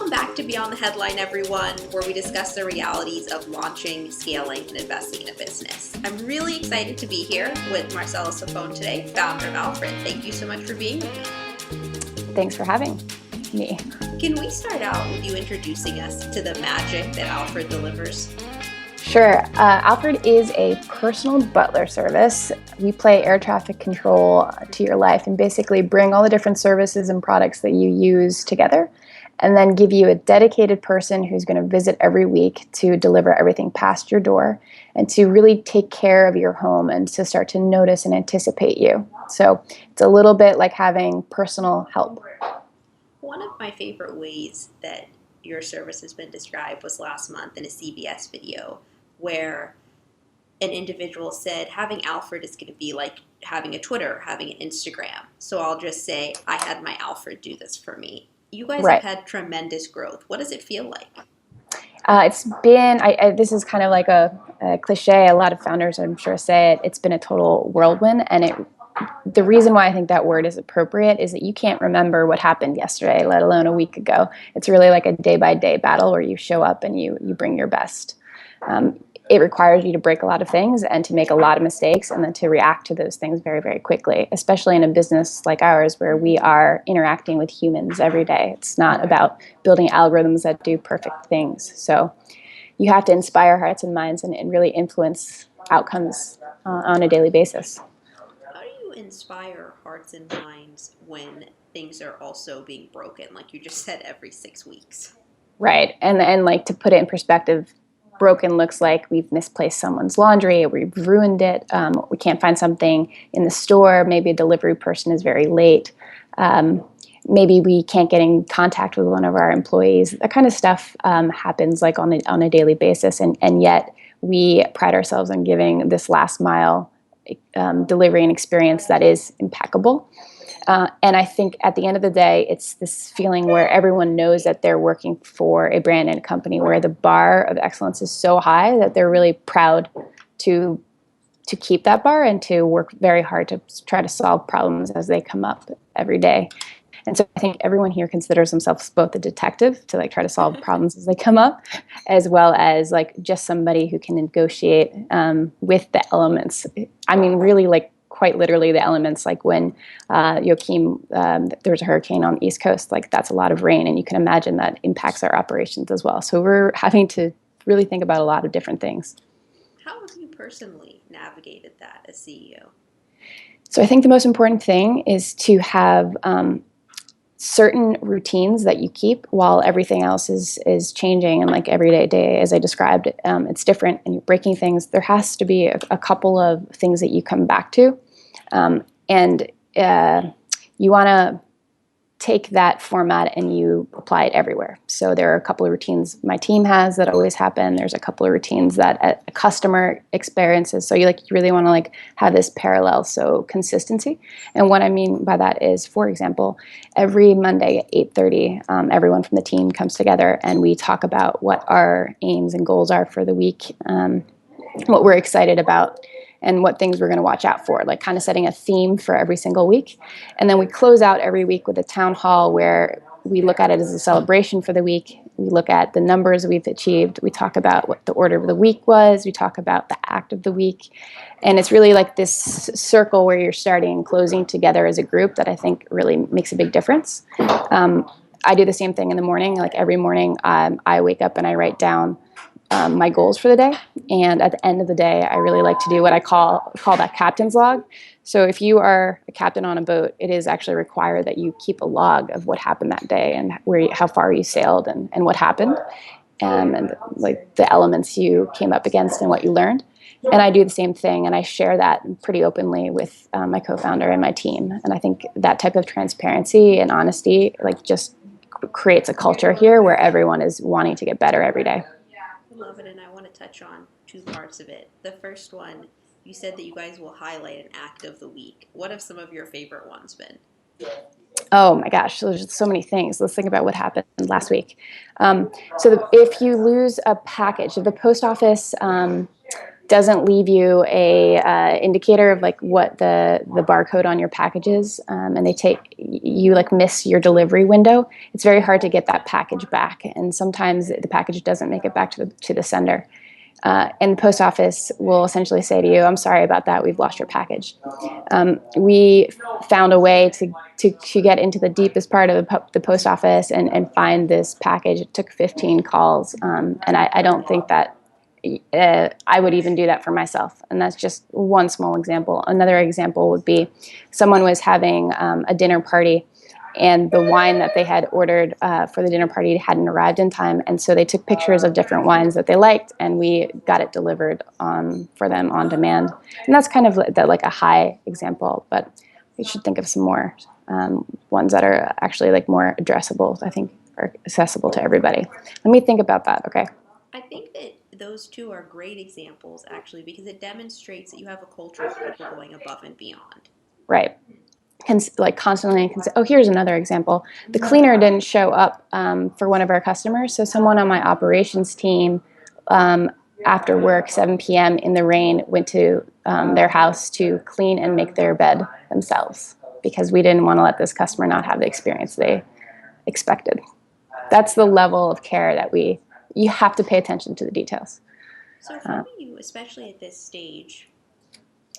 Welcome back to Beyond the Headline, everyone, where we discuss the realities of launching, scaling, and investing in a business. I'm really excited to be here with Marcela Sapone today, founder of Alfred. Thank you so much for being with me. Thanks for having me. Can we start out with you introducing us to the magic that Alfred delivers? Sure. Alfred is a personal butler service. We play air traffic control to your life and basically bring all the different services and products that you use together, and then give you a dedicated person who's going to visit every week to deliver everything past your door and to really take care of your home and to start to notice and anticipate you. So it's a little bit like having personal help. One of my favorite ways that your service has been described was last month in a CBS video where an individual said having Alfred is going to be like having a Twitter, having an Instagram. So I'll just say, I had my Alfred do this for me. You guys Right. have had tremendous growth. What does it feel like? It's been, this is kind of like a cliche. A lot of founders, I'm sure, say it. It's been a total whirlwind. And the reason why I think that word is appropriate is that you can't remember what happened yesterday, let alone a week ago. It's really like a day-by-day battle where you show up and you bring your best. It requires you to break a lot of things and to make a lot of mistakes and then to react to those things very, very quickly, especially in a business like ours where we are interacting with humans every day. It's not about building algorithms that do perfect things. So you have to inspire hearts and minds and really influence outcomes on a daily basis. How do you inspire hearts and minds when things are also being broken, like you just said, every 6 weeks? Right. And like, to put it in perspective, broken looks like we've misplaced someone's laundry, we've ruined it, we can't find something in the store, maybe a delivery person is very late, maybe we can't get in contact with one of our employees. That kind of stuff happens like on a daily basis, and yet we pride ourselves on giving this last mile delivery and experience that is impeccable. And I think at the end of the day, it's this feeling where everyone knows that they're working for a brand and a company where the bar of excellence is so high that they're really proud to keep that bar and to work very hard to try to solve problems as they come up every day. And so I think everyone here considers themselves both a detective to like try to solve problems as they come up, as well as like just somebody who can negotiate with the elements. I mean, really, like, quite literally the elements, like when Joaquin, there was a hurricane on the East Coast, like that's a lot of rain, and you can imagine that impacts our operations as well. So we're having to really think about a lot of different things. How have you personally navigated that as CEO? So I think the most important thing is to have certain routines that you keep while everything else is changing, and like every day, as I described, it's different and you're breaking things. There has to be a couple of things that you come back to. And you want to take that format and you apply it everywhere. So there are a couple of routines my team has that always happen. There's a couple of routines that a customer experiences. So you really want to like have this parallel, so consistency. And what I mean by that is, for example, every Monday at 8:30, everyone from the team comes together and we talk about what our aims and goals are for the week, what we're excited about, and what things we're going to watch out for, like kind of setting a theme for every single week. And then we close out every week with a town hall where we look at it as a celebration for the week. We look at the numbers we've achieved. We talk about what the order of the week was. We talk about the act of the week. And it's really like this circle where you're starting and closing together as a group that I think really makes a big difference. I do the same thing in the morning. Like every morning, I wake up and I write down my goals for the day. And at the end of the day, I really like to do what I call that captain's log. So if you are a captain on a boat, it is actually required that you keep a log of what happened that day and how far you sailed and what happened, and like the elements you came up against and what you learned. And I do the same thing, and I share that pretty openly with my co-founder and my team. And I think that type of transparency and honesty like just creates a culture here where everyone is wanting to get better every day. I love it, and I want to touch on two parts of it. The first one, you said that you guys will highlight an act of the week. What have some of your favorite ones been? Oh my gosh, there's just so many things. Let's think about what happened last week. If you lose a package, if the post office doesn't leave you a indicator of like what the barcode on your package is, and they take you like miss your delivery window, it's very hard to get that package back, and sometimes the package doesn't make it back to the sender. And the post office will essentially say to you, "I'm sorry about that. We've lost your package." We found a way to get into the deepest part of the post office and find this package. It took 15 calls, and I don't think that I would even do that for myself. And that's just one small example. Another example would be someone was having a dinner party, and the wine that they had ordered for the dinner party hadn't arrived in time. And so they took pictures of different wines that they liked, and we got it delivered for them on demand. And that's kind of like a high example, but we should think of some more ones that are actually like more addressable, I think, are accessible to everybody. Let me think about that, okay? I think that those two are great examples, actually, because it demonstrates that you have a culture of people going above and beyond. Right. Like constantly. Oh, here's another example. The cleaner didn't show up for one of our customers, so someone on my operations team, after work, 7 p.m. in the rain, went to their house to clean and make their bed themselves because we didn't want to let this customer not have the experience they expected. That's the level of care that you have to pay attention to the details. So, how do you, especially at this stage,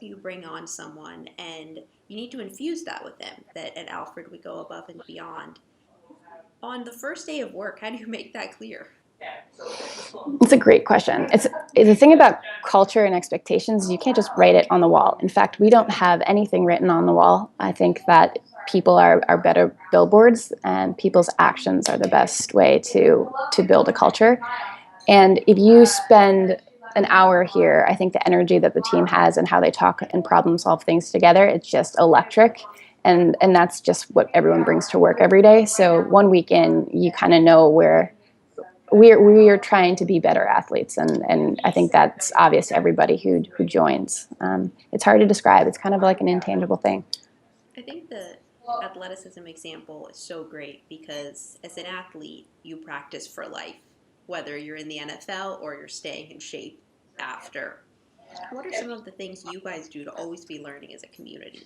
you bring on someone and you need to infuse that with them, that at Alfred we go above and beyond? On the first day of work, how do you make that clear? It's a great question. It's the thing about culture and expectations, you can't just write it on the wall. In fact, we don't have anything written on the wall. I think that people are better billboards, and people's actions are the best way to build a culture. And if you spend an hour here, I think the energy that the team has and how they talk and problem solve things together, it's just electric. And that's just what everyone brings to work every day. So one week in, you kind of know where we are trying to be better athletes, and I think that's obvious to everybody who joins. It's hard to describe. It's kind of like an intangible thing. I think the athleticism example is so great because as an athlete, you practice for life, whether you're in the NFL or you're staying in shape after. What are some of the things you guys do to always be learning as a community?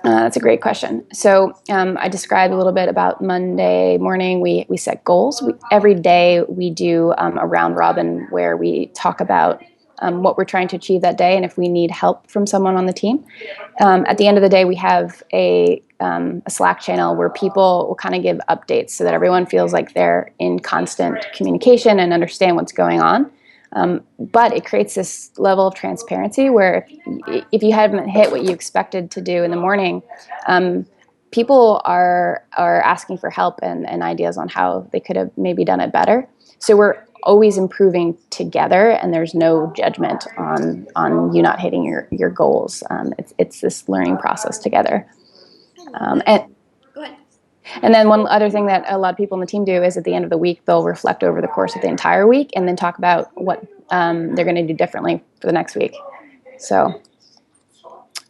That's a great question. So I described a little bit about Monday morning. We set goals. Every day we do a round robin where we talk about what we're trying to achieve that day and if we need help from someone on the team. At the end of the day, we have a Slack channel where people will kind of give updates so that everyone feels like they're in constant communication and understand what's going on. But it creates this level of transparency where if you haven't hit what you expected to do in the morning, people are asking for help and ideas on how they could have maybe done it better. So we're always improving together, and there's no judgment on you not hitting your goals. It's this learning process together. And Go ahead. and then one other thing that a lot of people on the team do is at the end of the week, they'll reflect over the course of the entire week and then talk about what they're going to do differently for the next week. So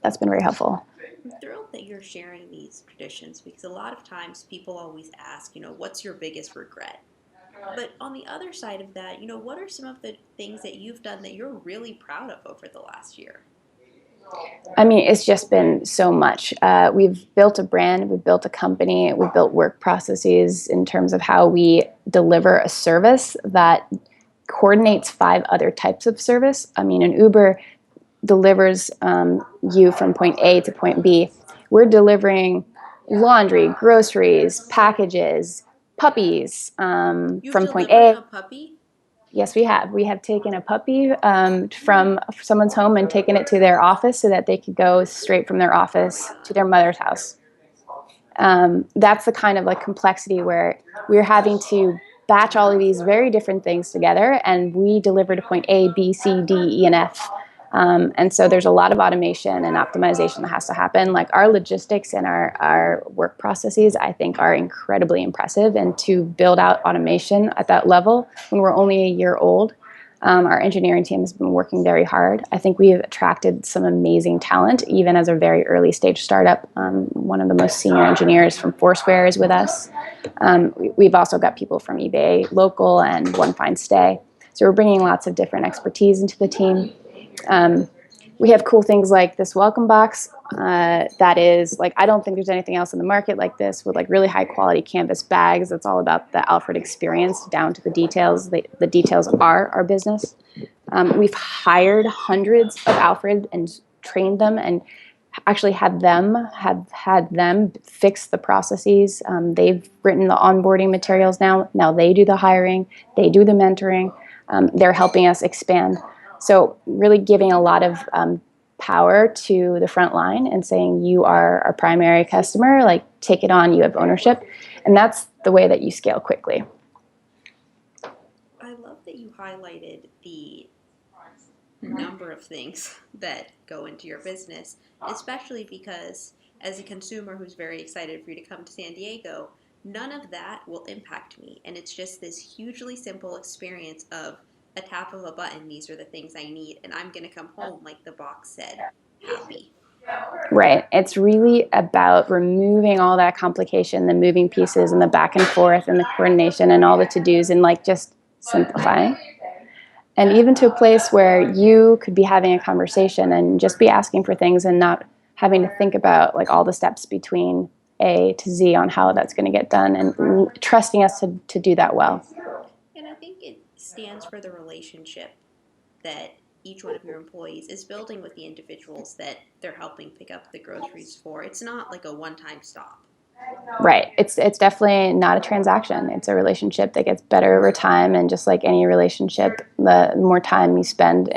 that's been very helpful. I'm thrilled that you're sharing these traditions because a lot of times people always ask, what's your biggest regret? But on the other side of that, what are some of the things that you've done that you're really proud of over the last year? I mean, it's just been so much. We've built a brand, we've built a company, we've built work processes in terms of how we deliver a service that coordinates 5 other types of service. I mean, an Uber delivers you from point A to point B. We're delivering laundry, groceries, packages, puppies You've from point delivered A. a puppy? Yes, we have. We have taken a puppy from someone's home and taken it to their office so that they could go straight from their office to their mother's house. That's the kind of like complexity where we're having to batch all of these very different things together, and we deliver to point A, B, C, D, E, and F. And so there's a lot of automation and optimization that has to happen. Like our logistics and our work processes, I think, are incredibly impressive. And to build out automation at that level when we're only a year old, our engineering team has been working very hard. I think we've attracted some amazing talent, even as a very early stage startup. One of the most senior engineers from Foursquare is with us. We've also got people from eBay Local and One Fine Stay. So we're bringing lots of different expertise into the team. We have cool things like this welcome box that is like, I don't think there's anything else in the market like this, with like really high quality canvas bags. It's all about the Alfred experience down to the details. The details are our business. We've hired hundreds of Alfred and trained them and actually had them fix the processes. They've written the onboarding materials now. Now they do the hiring, they do the mentoring. They're helping us expand. So really giving a lot of power to the front line and saying, you are our primary customer, like take it on, you have ownership. And that's the way that you scale quickly. I love that you highlighted the number of things that go into your business, especially because as a consumer who's very excited for you to come to San Diego, none of that will impact me. And it's just this hugely simple experience of a tap of a button. These are the things I need, and I'm going to come home, like the box said, happy. Right. It's really about removing all that complication, the moving pieces and the back and forth and the coordination and all the to-dos, and like just simplifying. And even to a place where you could be having a conversation and just be asking for things and not having to think about like all the steps between A to Z on how that's going to get done, and trusting us to do that well. And I think it stands for the relationship that each one of your employees is building with the individuals that they're helping pick up the groceries for. It's not like a one-time stop. Right. It's definitely not a transaction. It's a relationship that gets better over time. And just like any relationship, the more time you spend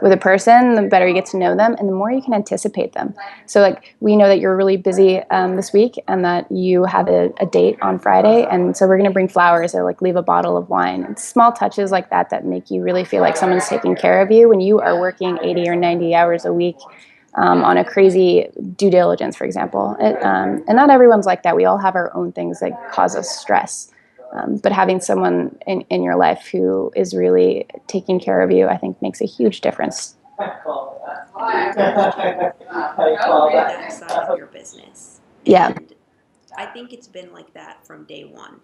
with a person, the better you get to know them and the more you can anticipate them. So like we know that you're really busy this week and that you have a date on Friday. And so we're going to bring flowers or like leave a bottle of wine. And small touches like that make you really feel like someone's taking care of you when you are working 80 or 90 hours a week. On a crazy due diligence, for example. And not everyone's like that. We all have our own things that cause us stress. But having someone in your life who is really taking care of you, I think makes a huge difference. That side of your business. Yeah. And I think it's been like that from day one.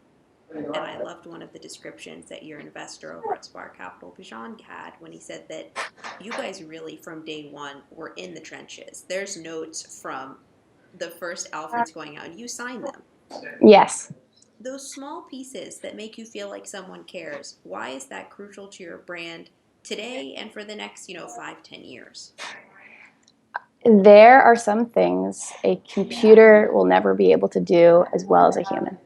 And I loved one of the descriptions that your investor over at Spark Capital, Bijan, had when he said that you guys really, from day one, were in the trenches. There's notes from the first Alfred's going out, and you signed them. Yes. Those small pieces that make you feel like someone cares, why is that crucial to your brand today and for the next, 5-10 years? There are some things a computer will never be able to do as well as a human.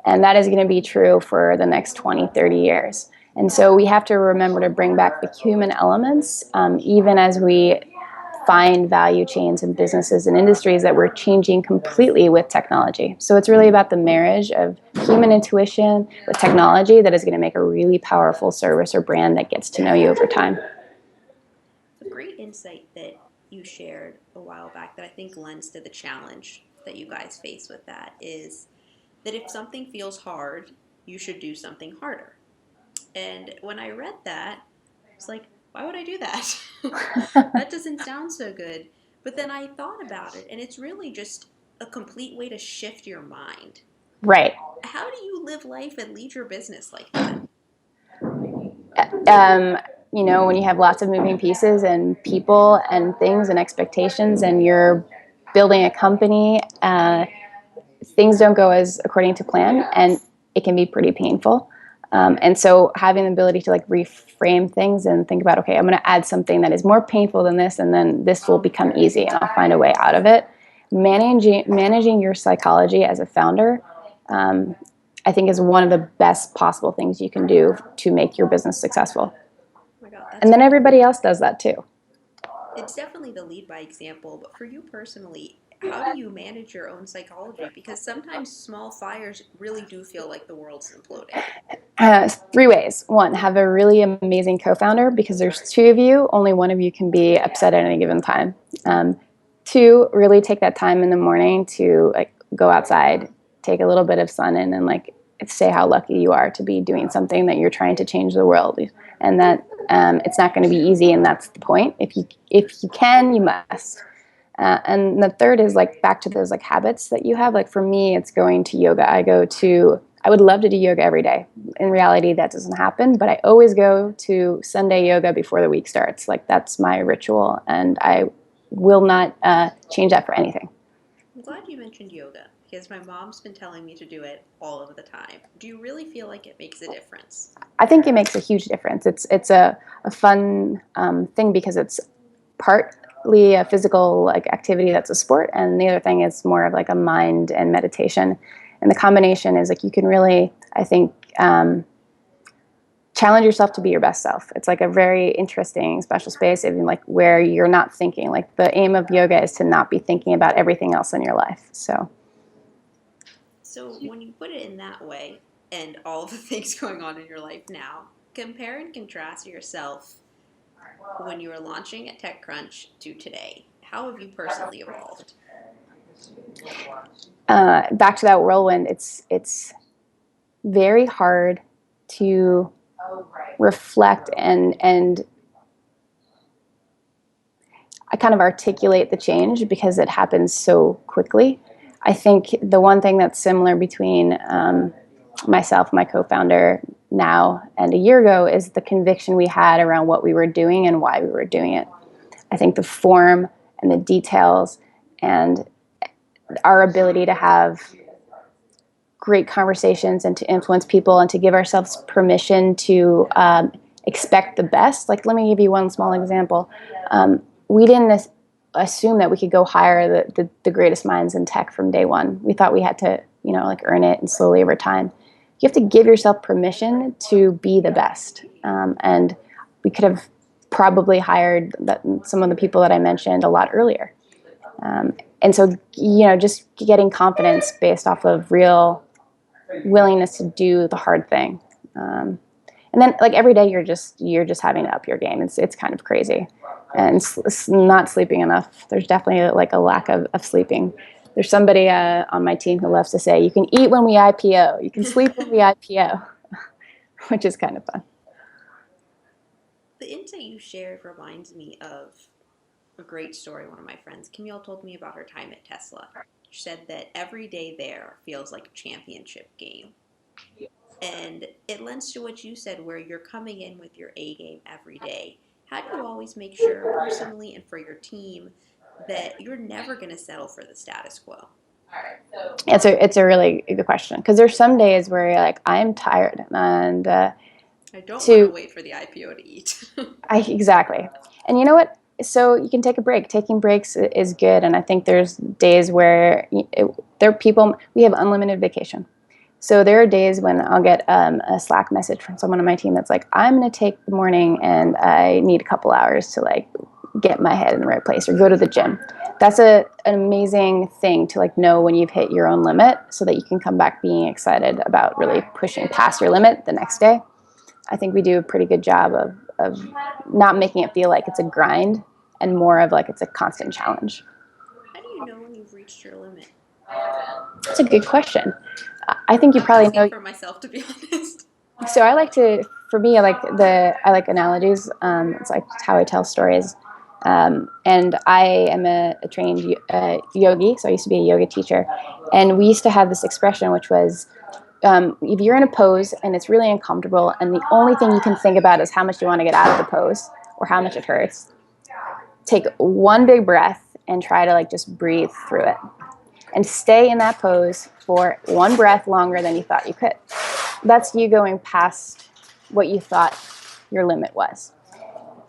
And that is going to be true for the next 20, 30 years. And so we have to remember to bring back the human elements, even as we find value chains and businesses and industries that we're changing completely with technology. So it's really about the marriage of human intuition with technology that is going to make a really powerful service or brand that gets to know you over time. A great insight that you shared a while back that I think lends to the challenge that you guys face with that is that if something feels hard, you should do something harder. And when I read that, it's like, why would I do that? That doesn't sound so good. But then I thought about it, and it's really just a complete way to shift your mind. Right. How do you live life and lead your business like that? When you have lots of moving pieces and people and things and expectations and you're building a company, things don't go as according to plan, and it can be pretty painful. And so having the ability to like reframe things and think about, okay, I'm going to add something that is more painful than this, and then this will become easy and I'll find a way out of it. Managing your psychology as a founder, I think is one of the best possible things you can do to make your business successful. Oh my God, and then everybody else does that too. It's definitely the lead by example, but for you personally, how do you manage your own psychology? Because sometimes small fires really do feel like the world's imploding. 3 ways. 1, have a really amazing co-founder, because there's 2 of you, only one of you can be upset at any given time. 2, really take that time in the morning to like go outside, take a little bit of sun in, and like say how lucky you are to be doing something that you're trying to change the world, and that it's not going to be easy, and that's the point. If you can, you must. And the third is like back to those like habits that you have. Like for me, it's going to yoga. I I would love to do yoga every day. In reality, that doesn't happen, but I always go to Sunday yoga before the week starts. Like, that's my ritual, and I will not change that for anything. I'm glad you mentioned yoga because my mom's been telling me to do it all of the time. Do you really feel like it makes a difference? I think it makes a huge difference. It's a fun thing because it's partly a physical like activity that's a sport, and the other thing is more of like a mind and meditation. And the combination is like you can really, I think, challenge yourself to be your best self. It's like a very interesting special space, even like where you're not thinking. Like the aim of yoga is to not be thinking about everything else in your life. So So when you put it in that way, and all of the things going on in your life now, compare and contrast yourself when you were launching at Techcrunch to today. How have you personally evolved? back to that whirlwind, it's very hard to reflect and I kind of articulate the change because it happens so quickly. I think the one thing that's similar between myself, my co-founder now, and a year ago is the conviction we had around what we were doing and why we were doing it. I think the form and the details and our ability to have great conversations and to influence people and to give ourselves permission to expect the best. Like, let me give you one small example. We didn't assume that we could go hire the greatest minds in tech from day one. We thought we had to, like earn it and slowly over time. You have to give yourself permission to be the best. And we could have probably hired some of the people that I mentioned a lot earlier. And so, just getting confidence based off of real willingness to do the hard thing. And then like every day you're just having to up your game. It's kind of crazy. And not sleeping enough. There's definitely like a lack of sleeping. There's somebody on my team who loves to say, you can eat when we IPO, you can sleep when we IPO, which is kind of fun. The insight you shared reminds me of a great story one of my friends, Camille, told me about her time at Tesla. She said that every day there feels like a championship game. And it lends to what you said, where you're coming in with your A game every day. How do you always make sure, personally and for your team, that you're never going to settle for the status quo? It's a really good question because there's some days where you're like, I'm tired, and I don't want to to wait for the IPO to eat. exactly. And you know what? So you can take a break. Taking breaks is good, and I think there's days where there are people. We have unlimited vacation. So there are days when I'll get a Slack message from someone on my team that's like, I'm going to take the morning and I need a couple hours to like get my head in the right place or go to the gym. That's an amazing thing to like know when you've hit your own limit so that you can come back being excited about really pushing past your limit the next day. I think we do a pretty good job of not making it feel like it's a grind and more of like it's a constant challenge. How do you know when you've reached your limit? That's a good question. I think you I'm probably asking know. for myself, to be honest. So I like to, for me, I like analogies. It's like how I tell stories. And I am a trained yogi, so I used to be a yoga teacher. And we used to have this expression, which was, if you're in a pose and it's really uncomfortable, and the only thing you can think about is how much you want to get out of the pose or how much it hurts, take one big breath and try to like just breathe through it and stay in that pose for one breath longer than you thought you could. That's you going past what you thought your limit was.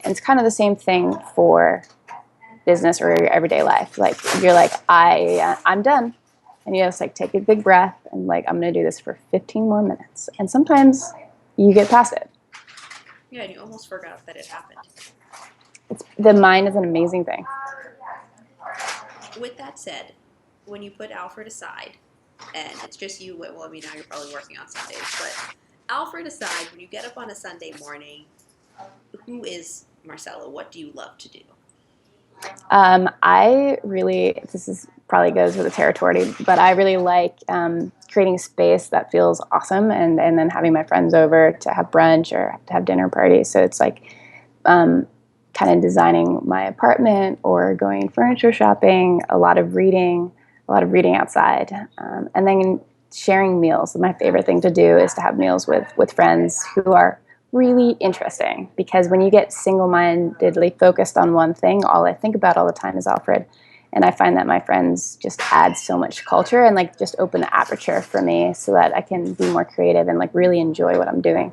And it's kind of the same thing for business or your everyday life. Like you're like, I'm done. And you just like take a big breath and like, I'm going to do this for 15 more minutes. And sometimes you get past it. Yeah, and you almost forgot that it happened. The mind is an amazing thing. With that said, when you put Alfred aside, and it's just you, well, I mean, now you're probably working on Sundays, but Alfred aside, when you get up on a Sunday morning, who is Marcela? What do you love to do? I really, this is probably goes with the territory, but I really like creating a space that feels awesome and then having my friends over to have brunch or to have dinner parties. So it's like kind of designing my apartment or going furniture shopping, a lot of reading outside. And then sharing meals. My favorite thing to do is to have meals with friends who are really interesting, because when you get single-mindedly focused on one thing, all I think about all the time is Alfred. And I find that my friends just add so much culture and like just open the aperture for me so that I can be more creative and like really enjoy what I'm doing.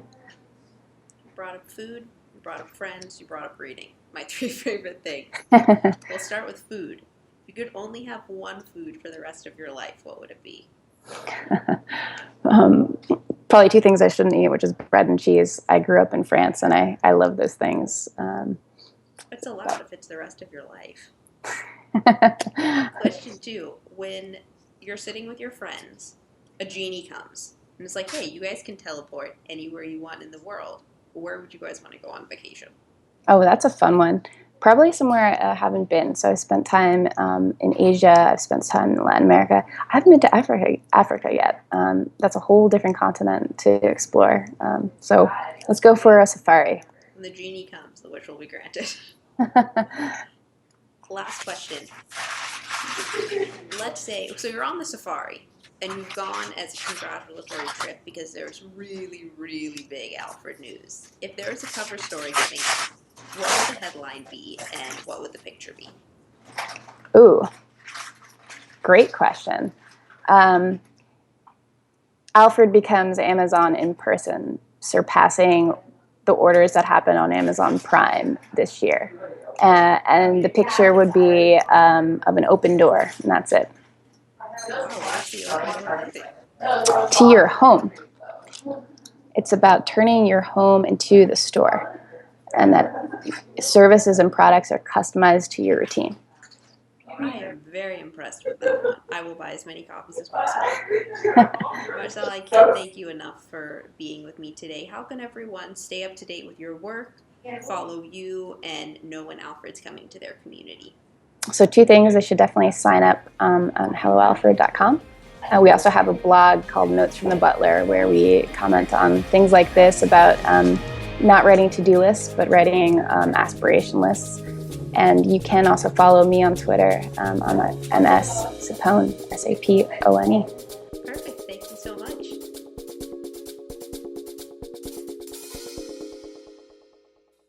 You brought up food, you brought up friends, you brought up reading. My three favorite things. We'll start with food. If you could only have one food for the rest of your life, what would it be? Probably two things I shouldn't eat, which is bread and cheese. I grew up in France, and I love those things. It's allowed if it's the rest of your life. Question 2. When you're sitting with your friends, a genie comes, and it's like, hey, you guys can teleport anywhere you want in the world. Where would you guys want to go on vacation? Oh, that's a fun one. Probably somewhere I haven't been. So I spent time in Asia. I've spent time in Latin America. I haven't been to Africa yet. That's a whole different continent to explore. So let's go for a safari. When the genie comes, the wish will be granted. Last question. Let's say, so you're on the safari, and you've gone as a congratulatory trip because there's really, really big Alfred news. If there was a cover story coming up, what would the headline be, and what would the picture be? Ooh, great question. Alfred becomes Amazon in person, surpassing the orders that happen on Amazon Prime this year. And the picture would be of an open door, and that's it. To your home. It's about turning your home into the store, and that services and products are customized to your routine. I am very impressed with that one. I will buy as many copies as possible. Marcela, I can't thank you enough for being with me today. How can everyone stay up to date with your work, follow you, and know when Alfred's coming to their community? So two things, they should definitely sign up on helloalfred.com. We also have a blog called Notes from the Butler, where we comment on things like this about not writing to-do lists, but writing aspiration lists. And you can also follow me on Twitter. I'm at MS Sapone, Sapone.